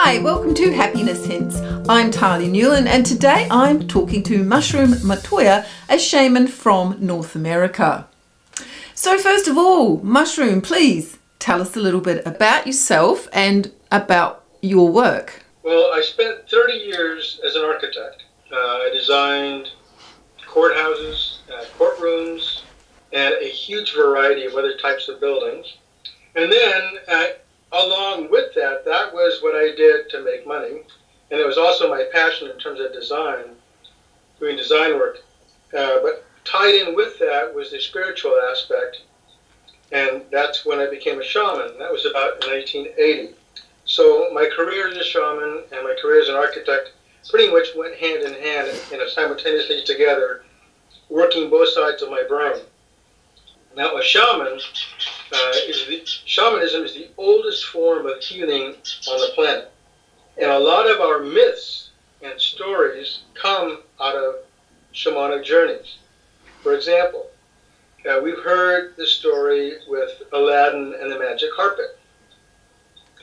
Hi, welcome to Happiness Hints. I'm Talia Newland and today I'm talking to Mushroom Montoya, a shaman from North America. So first of all, Mushroom, please tell us a little bit about yourself and about your work. Well, I spent 30 years as an architect. I designed courthouses, courtrooms, and a huge variety of other types of buildings. And then, along with that, that was what I did to make money. And it was also my passion in terms of design, doing design work. But tied in with that was the spiritual aspect. And that's when I became a shaman. That was about 1980. So my career as a shaman and my career as an architect pretty much went hand in hand, simultaneously together, working both sides of my brain. Now, a shaman, shamanism is the oldest form of healing on the planet. And a lot of our myths and stories come out of shamanic journeys. For example, we've heard the story with Aladdin and the magic carpet.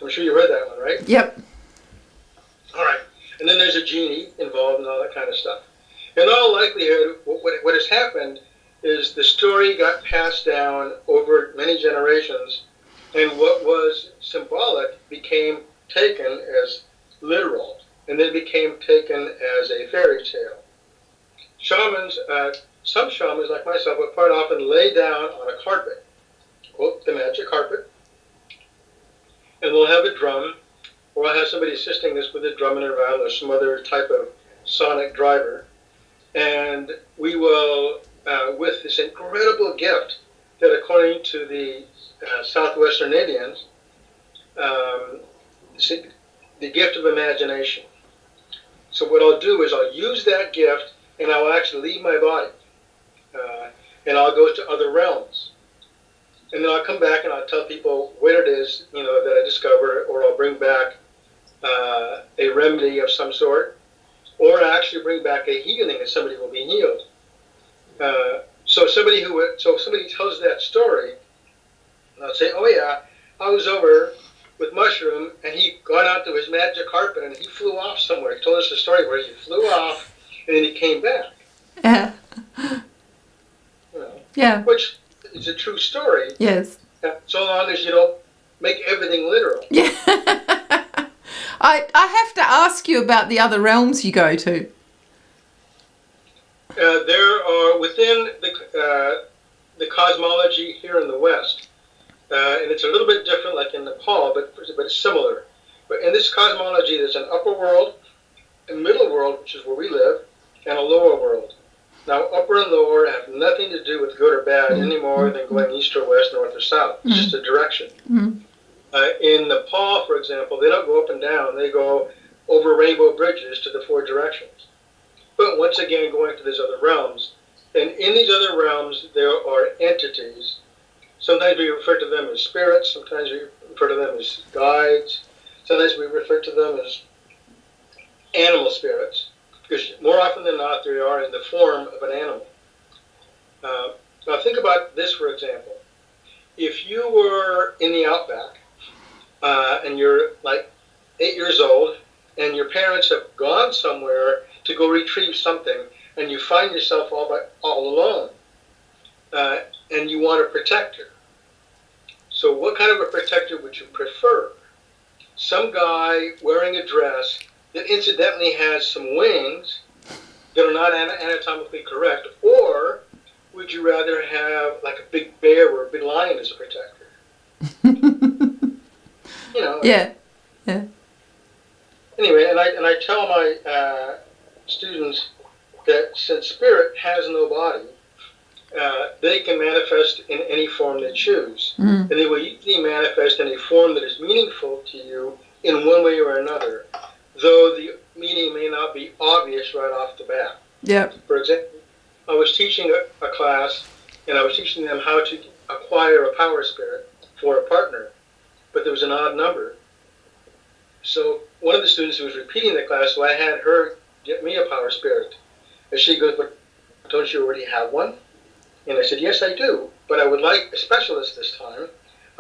I'm sure you heard that one, right? Yep. All right. And then there's a genie involved and all that kind of stuff. In all likelihood, what has happened is the story got passed down over many generations, and what was symbolic became taken as literal, and then became taken as a fairy tale. Shamans, some shamans like myself, would quite often lay down on a carpet, quote, the magic carpet, and we'll have a drum, or I'll have somebody assisting us with a drum and around or some other type of sonic driver, and we will, with this incredible gift that according to the Southwestern Indians, the gift of imagination. So what I'll do is I'll use that gift and I'll actually leave my body and I'll go to other realms. And then I'll come back and I'll tell people what it is, that I discover, or I'll bring back a remedy of some sort, or I actually bring back a healing and somebody will be healed. So somebody tells that story, and I'll say, oh yeah, I was over with Mushroom and he got out to his magic carpet and he flew off somewhere. He told us a story where he flew off and then he came back. Yeah. Yeah. Which is a true story. Yes. So long as you don't make everything literal. Yeah. I have to ask you about the other realms you go to. There are within the cosmology here in the West, and it's a little bit different, like in Nepal, but it's similar. But in this cosmology, there's an upper world, a middle world, which is where we live, and a lower world. Now, upper and lower have nothing to do with good or bad any more than going east or west, north or south. It's just a direction. In Nepal, for example, they don't go up and down. They go over rainbow bridges to the four directions. But once again, going to these other realms. And in these other realms, there are entities. Sometimes we refer to them as spirits. Sometimes we refer to them as guides. Sometimes we refer to them as animal spirits. Because more often than not, they are in the form of an animal. Now think about this, for example. If you were in the outback, and you're like 8 years old, and your parents have gone somewhere to go retrieve something, and you find yourself all alone, and you want a protector. So what kind of a protector would you prefer? Some guy wearing a dress that incidentally has some wings that are not anatomically correct, or would you rather have like a big bear or a big lion as a protector? Yeah. Anyway, and I tell my students that since spirit has no body, they can manifest in any form they choose. And they will usually manifest in a form that is meaningful to you in one way or another, though the meaning may not be obvious right off the bat. Yeah. For example, I was teaching a class, and I was teaching them how to acquire a power spirit for a partner, but there was an odd number. So one of the students who was repeating the class, so I had her get me a power spirit. And she goes, but don't you already have one? And I said, yes, I do, but I would like a specialist this time.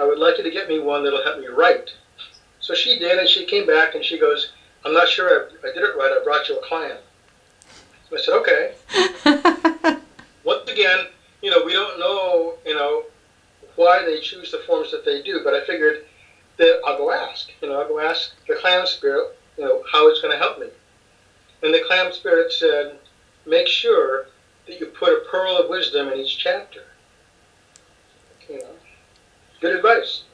I would like you to get me one that'll help me write. So she did, and she came back and she goes, I'm not sure I did it right. I brought you a client. So I said, okay. Once again, we don't know, why they choose the forms that they do, but I figured that I'll go ask. I'll go ask the clam spirit, how it's going to help me. And the clam spirit said, make sure that you put a pearl of wisdom in each chapter. Good advice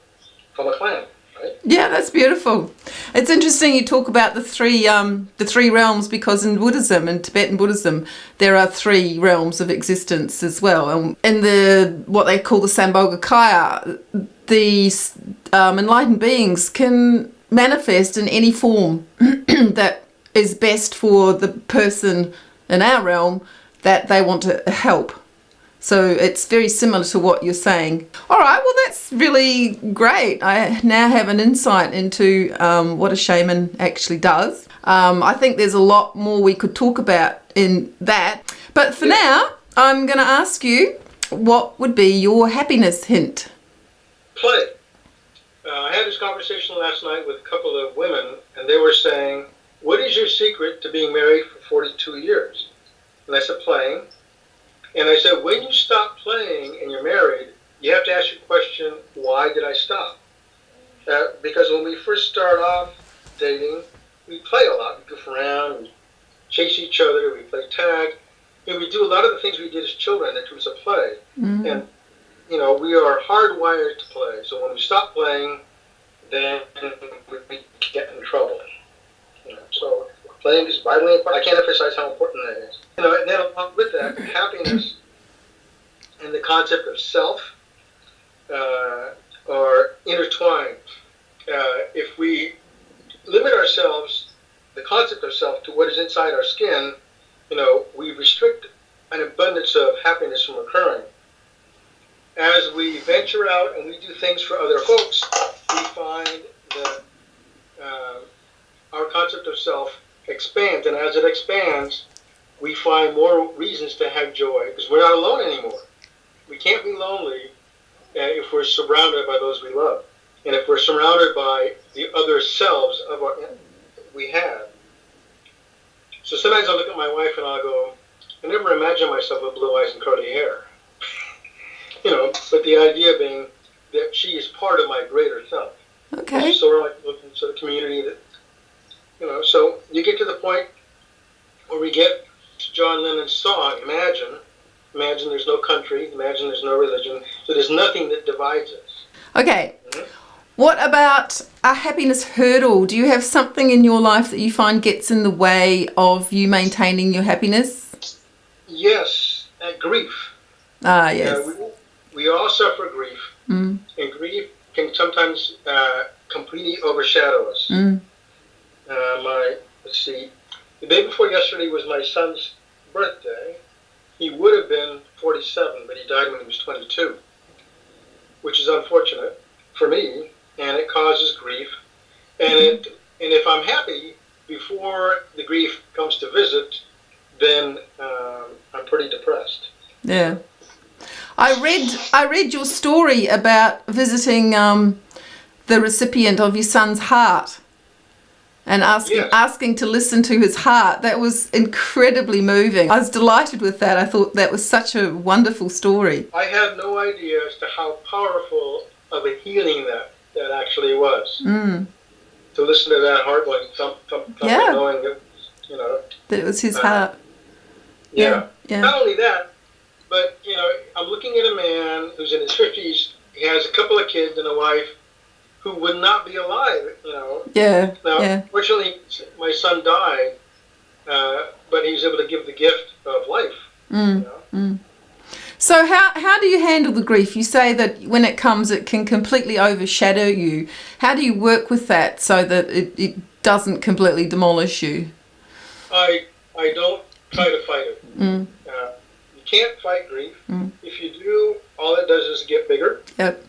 from a clam, right? Yeah, that's beautiful. It's interesting you talk about the three realms, because in Buddhism, in Tibetan Buddhism, there are 3 realms of existence as well. And in the what they call the Sambhogakaya, the enlightened beings can manifest in any form that is best for the person in our realm that they want to help. So it's very similar to what you're saying. All right, well, that's really great. I now have an insight into what a shaman actually does. I think there's a lot more we could talk about in that. But for now, I'm going to ask you, what would be your happiness hint? Play. I had this conversation last night with a couple of women, and they were saying, what is your secret to being married for 42 years? And I said, playing. And I said, when you stop playing and you're married, you have to ask your question, why did I stop? Because when we first start off dating, we play a lot. We goof around, we chase each other, we play tag. And we do a lot of the things we did as children in terms of play. Mm-hmm. And, we are hardwired to play. So when we stop playing, then we get in trouble. So playing is vitally important. I can't emphasize how important that is. And then along with that, happiness and the concept of self are intertwined. If we limit ourselves, the concept of self, to what is inside our skin, we restrict an abundance of happiness from occurring. As we venture out and we do things for other folks, we find that our concept of self expands, and as it expands, we find more reasons to have joy, because we're not alone anymore. We can't be lonely if we're surrounded by those we love, and if we're surrounded by the other selves of we have. So sometimes I look at my wife and I'll go, I never imagined myself with blue eyes and curly hair. But the idea being that she is part of my greater self. Okay. It's sort of like looking to the community that, so you get to the point where we get to John Lennon's song, Imagine there's no country, imagine there's no religion, so there's nothing that divides us. Okay. Mm-hmm. What about a happiness hurdle? Do you have something in your life that you find gets in the way of you maintaining your happiness? Yes, grief. Ah, yes. We all suffer grief, and grief can sometimes completely overshadow us. Let's see, the day before yesterday was my son's birthday. He would have been 47, but he died when he was 22, which is unfortunate for me, and it causes grief. And if I'm happy before the grief comes to visit, then I'm pretty depressed. Yeah. I read your story about visiting the recipient of your son's heart and asking to listen to his heart. That was incredibly moving. I was delighted with that. I thought that was such a wonderful story. I had no idea as to how powerful of a healing that actually was. To listen to that heart going thump, thump, thump, knowing that, that it was his heart. Yeah. Not only that, but, I'm looking at a man who's in his 50s. He has a couple of kids and a wife who would not be alive, Yeah. Now, fortunately, my son died, but he was able to give the gift of life. So how do you handle the grief? You say that when it comes, it can completely overshadow you. How do you work with that so that it doesn't completely demolish you? I don't try to fight it. You can't fight grief. If you do, all it does is get bigger. Yep.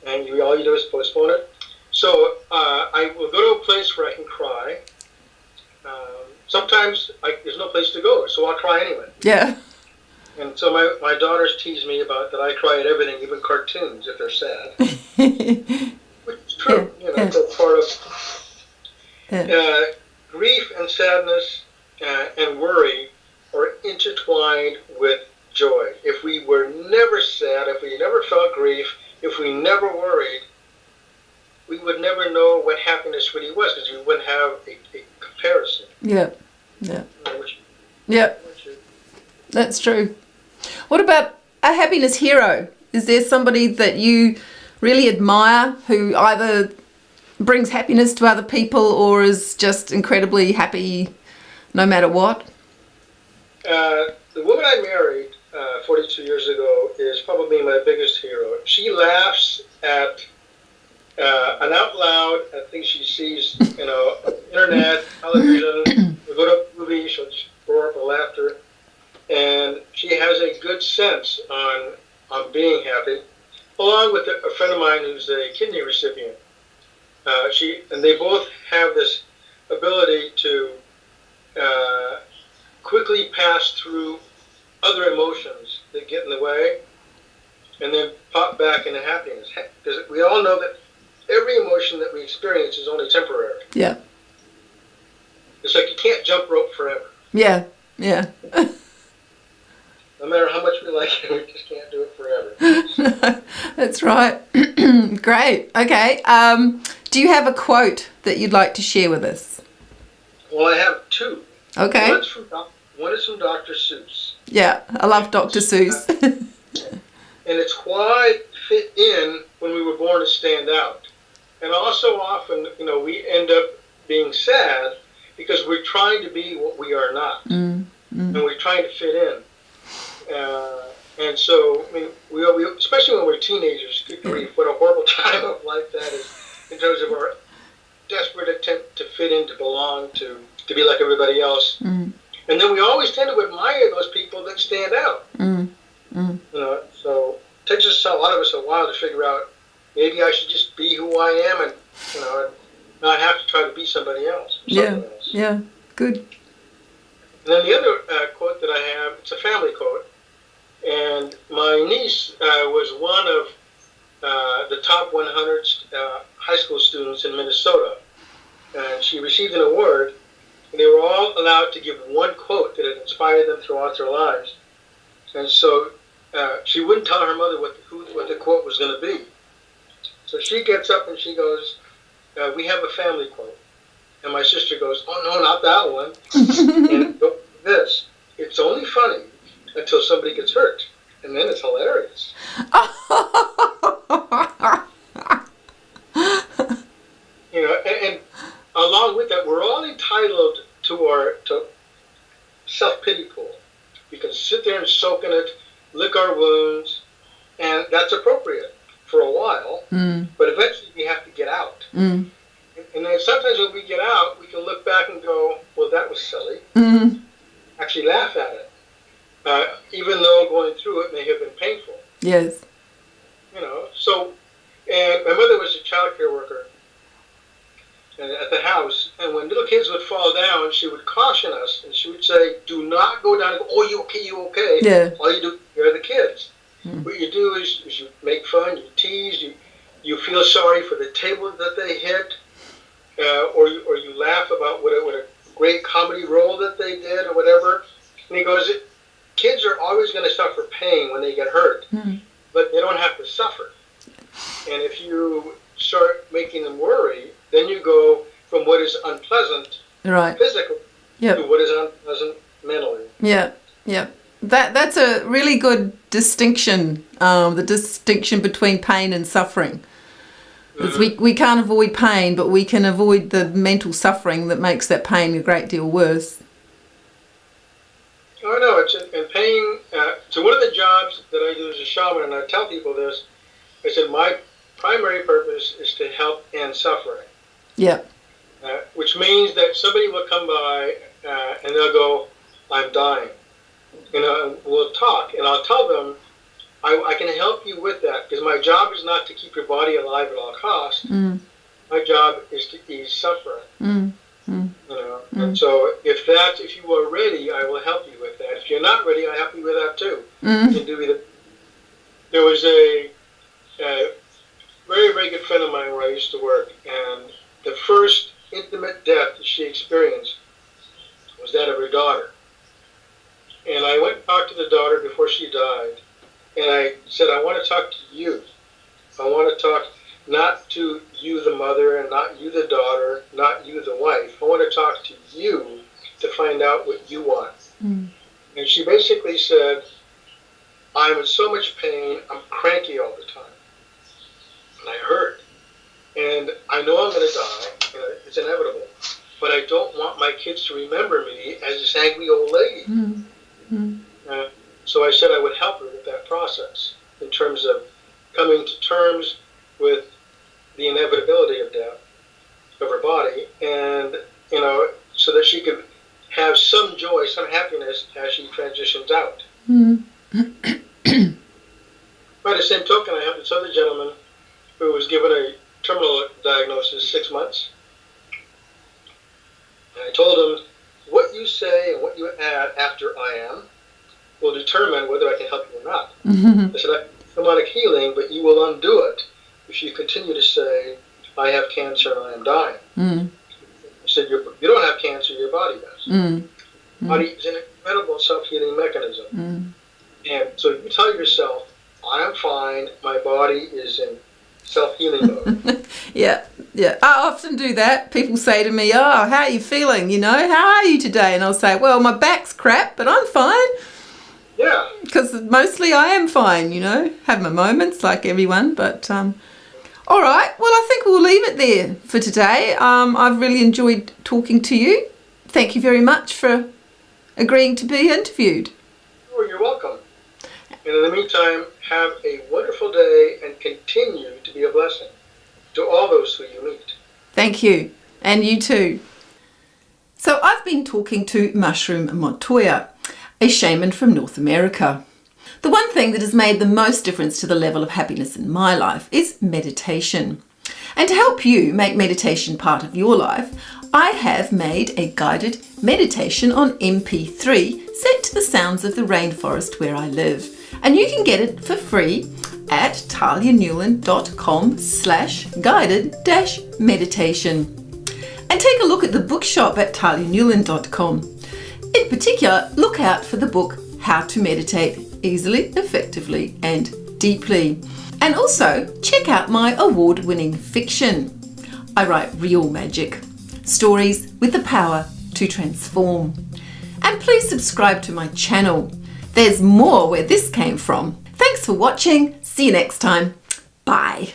And all you do is postpone it. So I will go to a place where I can cry. Sometimes there's no place to go, so I'll cry anyway. Yeah. And so my daughters tease me about that I cry at everything, even cartoons, if they're sad. Which is true, critical part of Yeah. grief and sadness and worry are intertwined with joy. If we were never sad, if we never felt grief, if we never worried, we would never know what happiness really was because we wouldn't have a comparison. Yeah. Yeah. Yeah. That's true. What about a happiness hero? Is there somebody that you really admire who either brings happiness to other people or is just incredibly happy no matter what? The woman I married 42 years ago is probably my biggest hero. She laughs at and out loud at things she sees, internet, television. We go to a movie, she'll just roar up with laughter, and she has a good sense on being happy. Along with a friend of mine who's a kidney recipient, and they both have this ability to quickly pass through other emotions that get in the way, and then pop back into happiness. Because we all know that every emotion that we experience is only temporary. Yeah. It's like you can't jump rope forever. Yeah. Yeah. No matter how much we like it, we just can't do it forever. That's right. Great. Okay. Do you have a quote that you'd like to share with us? Well, I have two. Okay. One is from Dr. Seuss. Yeah, I love Dr. Seuss. And it's why fit in when we were born to stand out. And also often, we end up being sad because we're trying to be what we are not. And we're trying to fit in. And so, we especially when we're teenagers, good grief, what a horrible time of life that is in terms of our desperate attempt to fit in, to belong, to be like everybody else. And then we always tend to admire those people that stand out. So it takes us, a lot of us, a while to figure out maybe I should just be who I am and not have to try to be somebody else. Yeah, good. And then the other quote that I have, it's a family quote, and my niece was one of the top 100 high school students in Minnesota, and she received an award, and they were all allowed to give one quote that had inspired them throughout their lives. And so she wouldn't tell her mother what the quote was going to be. So she gets up and she goes, we have a family quote. And my sister goes, oh, no, not that one. And this, it's only funny until somebody gets hurt. And then it's hilarious. And along with that, we're all entitled to self-pity pool. We can sit there and soak in it, lick our wounds, and that's appropriate for a while, but eventually we have to get out. And then sometimes when we get out, we can look back and go, well, that was silly. Actually laugh at it, even though going through it may have been painful. Yes. And my mother was a child care worker at the house, and when little kids would fall down, she would caution us, and she would say, do not go down and go, oh, you okay? Yeah. All you do, you're the kids. What you do is you make fun, you tease, you feel sorry for the table that they hit, or you laugh about what a great comedy role that they did or whatever. And he goes, kids are always going to suffer pain when they get hurt, but they don't have to suffer. And if you start making them worry, then you go from what is unpleasant physically to what is unpleasant mentally. Yeah. That's a really good distinction, the distinction between pain and suffering. We can't avoid pain, but we can avoid the mental suffering that makes that pain a great deal worse. Oh, no, and pain. So one of the jobs that I do as a shaman, and I tell people this, I said my primary purpose is to help end suffering. Yeah. Which means that somebody will come by and they'll go, I'm dying. And we'll talk, and I'll tell them, I can help you with that, because my job is not to keep your body alive at all costs. My job is to ease suffering. And so if you are ready, I will help you with that. If you're not ready, I help you with that too. You can do either. There was a very, very very good friend of mine where I used to work, and the first intimate death that she experienced was that of her daughter. And I went and talked to the daughter before she died, and I said, I want to talk to you. I want to talk not to you, the mother, and not you, the daughter, not you, the wife. I want to talk to you to find out what you want. Mm. And she basically said, I'm in so much pain, I'm cranky all the time. And I hurt. And I know I'm going to die, it's inevitable. But I don't want my kids to remember me as this angry old lady. Mm. Mm. So I said I would help her with that process in terms of coming to terms with the inevitability of death of her body, and so that she could have some joy, some happiness as she transitions out. Mm. By the same token, I have this other gentleman who was given a terminal diagnosis 6 months. And I told him, what you say and what you add after I am will determine whether I can help you or not. Mm-hmm. I said, I have shamanic healing, but you will undo it if you continue to say, I have cancer and I am dying. Mm. I said, you don't have cancer, your body does. Mm. The body is an incredible self-healing mechanism. Mm. And so you tell yourself, I am fine, my body is in self-healing mode. Yeah. I often do that. People say to me, oh, how are you feeling? How are you today? And I'll say, well, my back's crap, but I'm fine. Yeah. Because mostly I am fine, have my moments like everyone, but all right. Well, I think we'll leave it there for today. I've really enjoyed talking to you. Thank you very much for agreeing to be interviewed. Oh, you're welcome. And in the meantime, have a wonderful day and continue to be a blessing to all those who you meet. Thank you. And you too. So I've been talking to Mushroom Montoya, a shaman from North America. The one thing that has made the most difference to the level of happiness in my life is meditation. And to help you make meditation part of your life, I have made a guided meditation on MP3 set to the sounds of the rainforest where I live. And you can get it for free at talianewland.com/guided-meditation. And take a look at the bookshop at talianewland.com. In particular, look out for the book How to Meditate Easily, Effectively and Deeply. And also check out my award-winning fiction. I write real magic, stories with the power to transform. And please subscribe to my channel. There's more where this came from. Thanks for watching. See you next time. Bye.